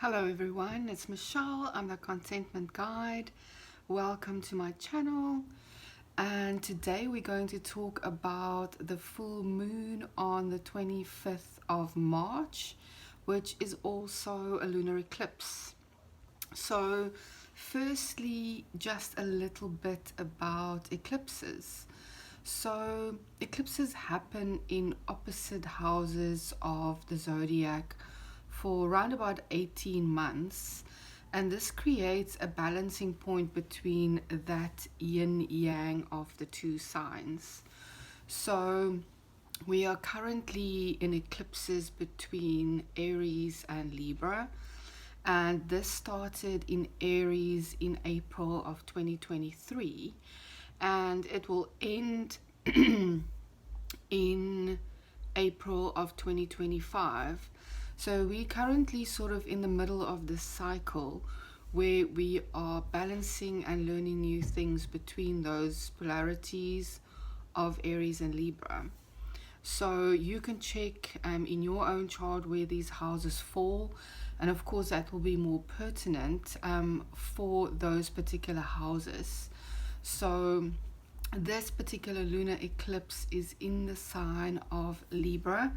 Hello everyone, it's Michelle. I'm the Contentment Guide. Welcome to my channel. And today we're going to talk about the full moon on the 25th of March, which is also a lunar eclipse. So firstly, just a little bit about eclipses. So eclipses happen in opposite houses of the zodiac for around about 18 months, and this creates a balancing point between that yin yang of the two signs. So we are currently in eclipses between Aries and Libra, and this started in Aries in April of 2023, and it will end in April of 2025. So we're currently sort of in the middle of this cycle where we are balancing and learning new things between those polarities of Aries and Libra. So you can check in your own chart where these houses fall, and of course that will be more pertinent for those particular houses. So this particular lunar eclipse is in the sign of Libra.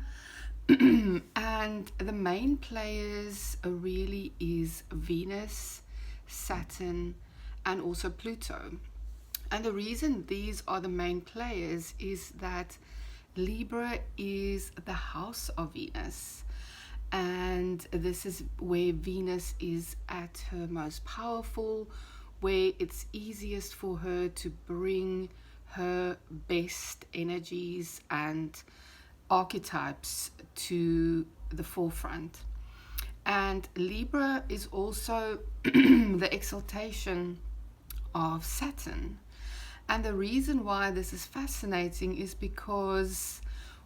And the main players really is Venus, Saturn, and also Pluto. And the reason these are the main players is that Libra is the house of Venus, and this is where Venus is at her most powerful, where it's easiest for her to bring her best energies and archetypes to the forefront. And Libra is also the exaltation of Saturn. And the reason why this is fascinating is because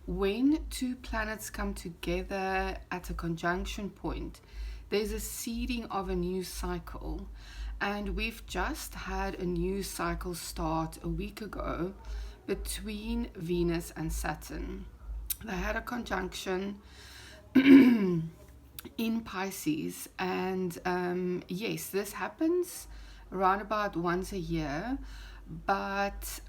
when two planets come together at a conjunction point, there's a seeding of a new cycle. And we've just had a new cycle start a week ago between Venus and Saturn. They had a conjunction in Pisces, and yes, this happens around about once a year, but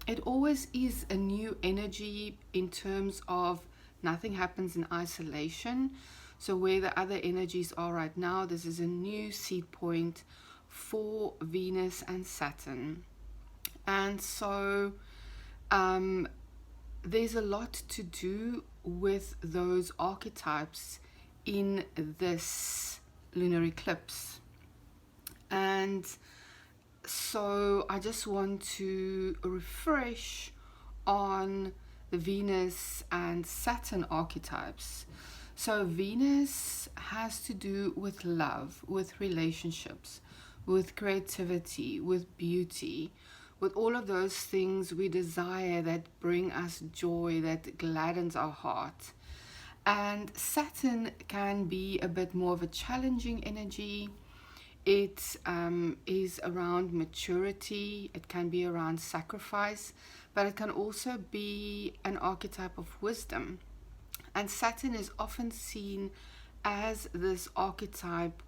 it always is a new energy in terms of nothing happens in isolation. So where the other energies are right now, this is a new seed point for Venus and Saturn. And so there's a lot to do with those archetypes in this lunar eclipse. And so I just want to refresh on the Venus and Saturn archetypes. So Venus has to do with love, with relationships, with creativity, with beauty, with all of those things we desire that bring us joy, that gladdens our heart. And Saturn can be a bit more of a challenging energy. It is around maturity, it can be around sacrifice, but it can also be an archetype of wisdom. And Saturn is often seen as this archetype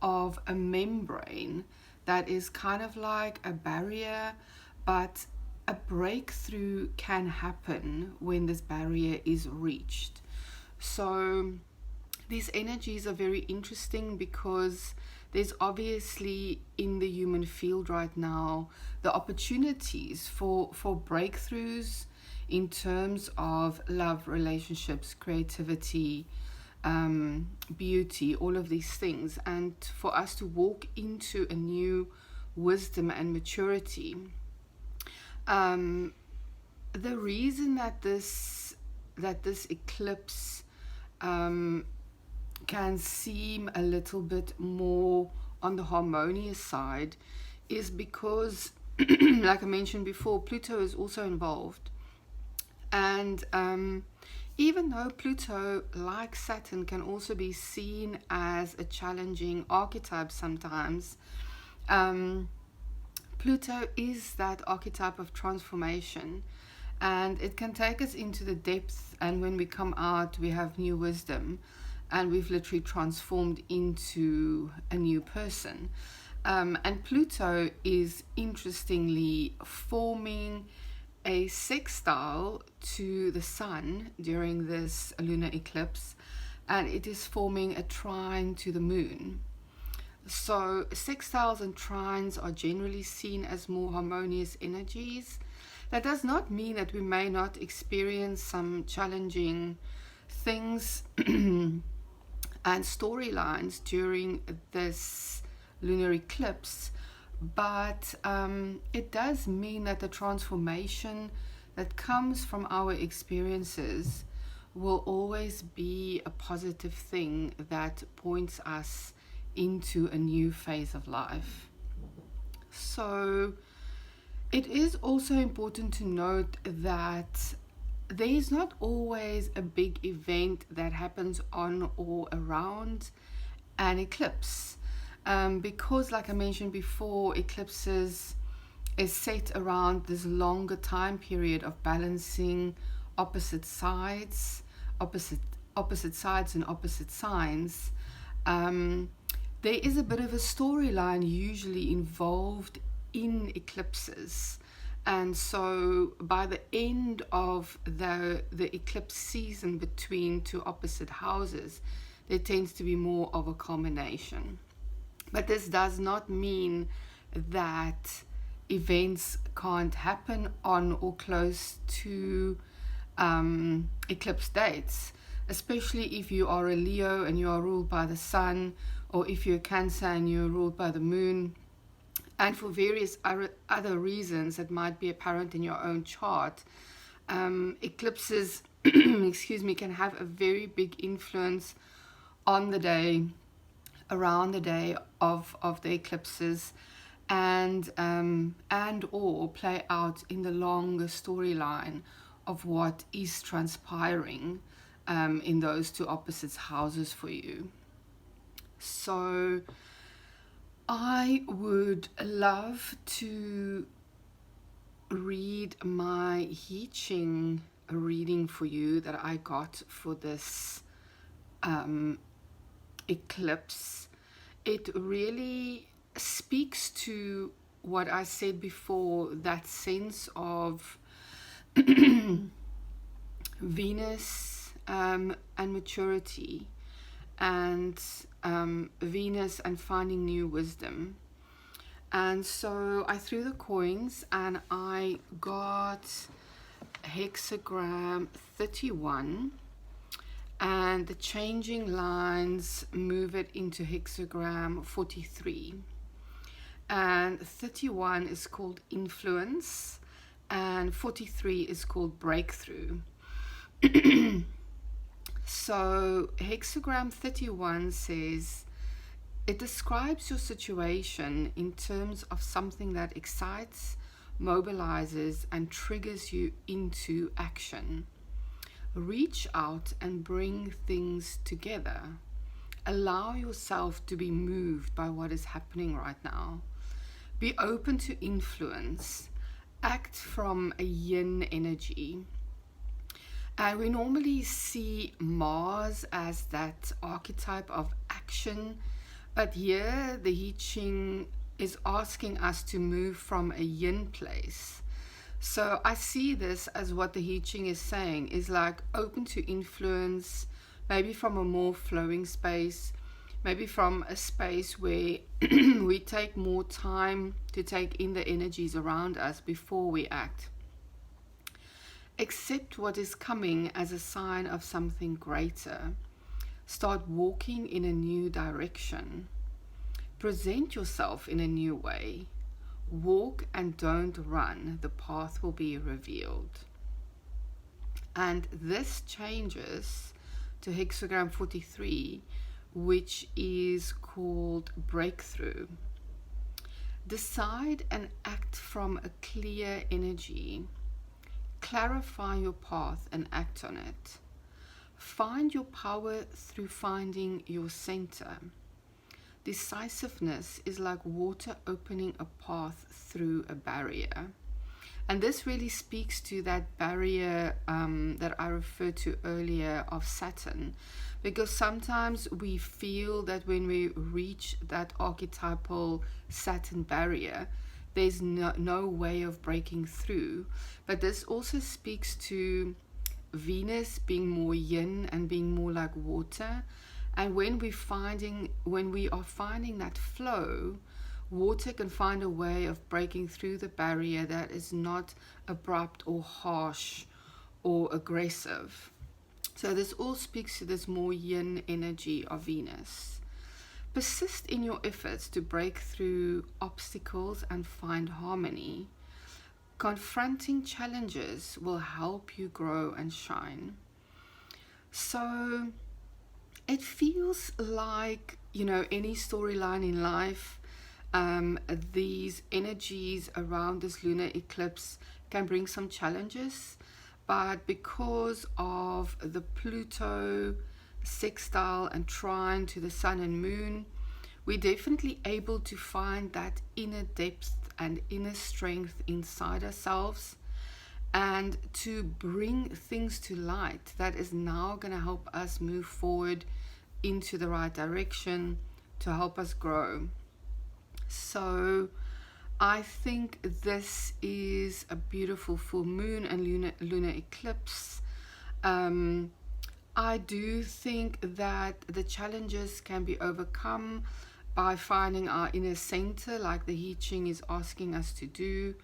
of a membrane that is kind of like a barrier, but a breakthrough can happen when this barrier is reached. So these energies are very interesting because there's obviously in the human field right now the opportunities for breakthroughs in terms of love, relationships, creativity, beauty, all of these things, and for us to walk into a new wisdom and maturity. The reason that this eclipse can seem a little bit more on the harmonious side is because, like I mentioned before, Pluto is also involved. And even though Pluto, like Saturn, can also be seen as a challenging archetype sometimes, Pluto is that archetype of transformation, and it can take us into the depth, and when we come out we have new wisdom. and we've literally transformed into a new person. And Pluto is interestingly forming a sextile to the sun during this lunar eclipse, and it is forming a trine to the moon. So sextiles and trines are generally seen as more harmonious energies. That does not mean that we may not experience some challenging things and storylines during this lunar eclipse, but it does mean that the transformation that comes from our experiences will always be a positive thing that points us into a new phase of life. So it is also important to note that there is not always a big event that happens on or around an eclipse, because like I mentioned before, eclipses is set around this longer time period of balancing opposite sides and opposite signs. There is a bit of a storyline usually involved in eclipses, and so by the end of the eclipse season between two opposite houses, there tends to be more of a culmination. But this does not mean that events can't happen on or close to eclipse dates, especially if you are a Leo and you are ruled by the sun, or if you're a Cancer and you're ruled by the moon, and for various other reasons that might be apparent in your own chart. Eclipses can have a very big influence on the day, around the day of the eclipses, and or play out in the longer storyline of what is transpiring in those two opposite houses for you. So I would love to read my Ching reading for you that I got for this eclipse. It really speaks to what I said before, that sense of Venus and maturity, and Venus and finding new wisdom. And so I threw the coins and I got hexagram 31, and the changing lines move it into hexagram 43. And 31 is called influence and 43 is called breakthrough. So hexagram 31 says, it describes your situation in terms of something that excites, mobilizes, and triggers you into action. Reach out and bring things together. Allow yourself to be moved by what is happening right now. Be open to influence. Act from a yin energy. And we normally see Mars as that archetype of action, but here the I Ching is asking us to move from a yin place. So I see this as what the I Ching is saying, is like open to influence, maybe from a more flowing space, maybe from a space where we take more time to take in the energies around us before we act. Accept what is coming as a sign of something greater. Start walking in a new direction. Present yourself in a new way. Walk and don't run. The path will be revealed. And this changes to hexagram 43, which is called breakthrough. Decide and act from a clear energy. Clarify your path and act on it. Find your power through finding your center. Decisiveness is like water opening a path through a barrier. And this really speaks to that barrier that I referred to earlier of Saturn, because sometimes we feel that when we reach that archetypal Saturn barrier, there's no way of breaking through. But this also speaks to Venus being more yin and being more like water. And when we are finding that flow, water can find a way of breaking through the barrier that is not abrupt or harsh or aggressive. So this all speaks to this more yin energy of Venus. Persist in your efforts to break through obstacles and find harmony. Confronting challenges will help you grow and shine. So it feels like, any storyline in life, these energies around this lunar eclipse can bring some challenges, but because of the Pluto sextile and trine to the sun and moon, we're definitely able to find that inner depth and inner strength inside ourselves, and to bring things to light that is now going to help us move forward into the right direction to help us grow. So I think this is a beautiful full moon and lunar eclipse. I do think that the challenges can be overcome by finding our inner center, like the Ching is asking us to do,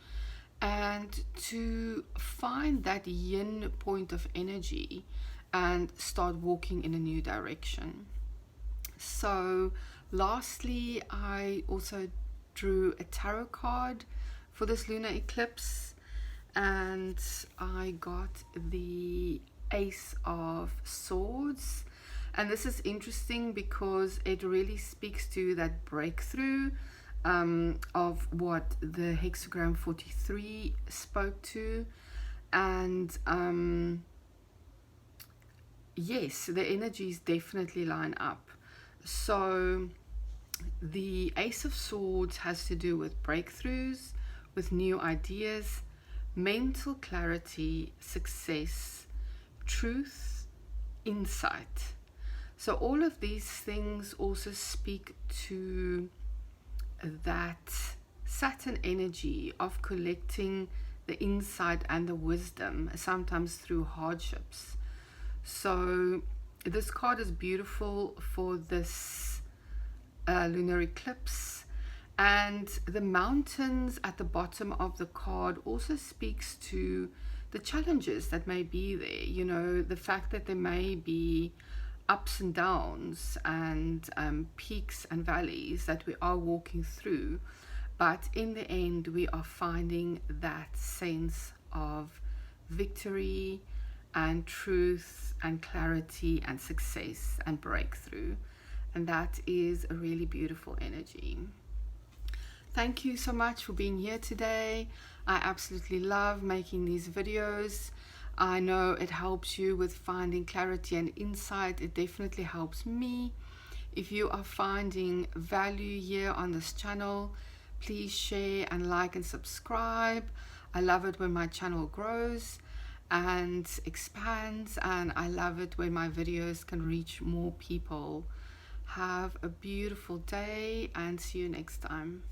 and to find that yin point of energy and start walking in a new direction. So lastly, I also drew a tarot card for this lunar eclipse, and I got the Ace of Swords. And this is interesting because it really speaks to that breakthrough of what the hexagram 43 spoke to. And yes, the energies definitely line up. So the Ace of Swords has to do with breakthroughs, with new ideas, mental clarity, success, truth, insight. So all of these things also speak to that Saturn energy of collecting the insight and the wisdom, sometimes through hardships. So this card is beautiful for this lunar eclipse. And the mountains at the bottom of the card also speaks to the challenges that may be there, the fact that there may be ups and downs and peaks and valleys that we are walking through, but in the end we are finding that sense of victory and truth and clarity and success and breakthrough, and that is a really beautiful energy. Thank you so much for being here today. I absolutely love making these videos. I know it helps you with finding clarity and insight. It definitely helps me. If you are finding value here on this channel, please share and like and subscribe. I love it when my channel grows and expands, and I love it when my videos can reach more people. Have a beautiful day and see you next time.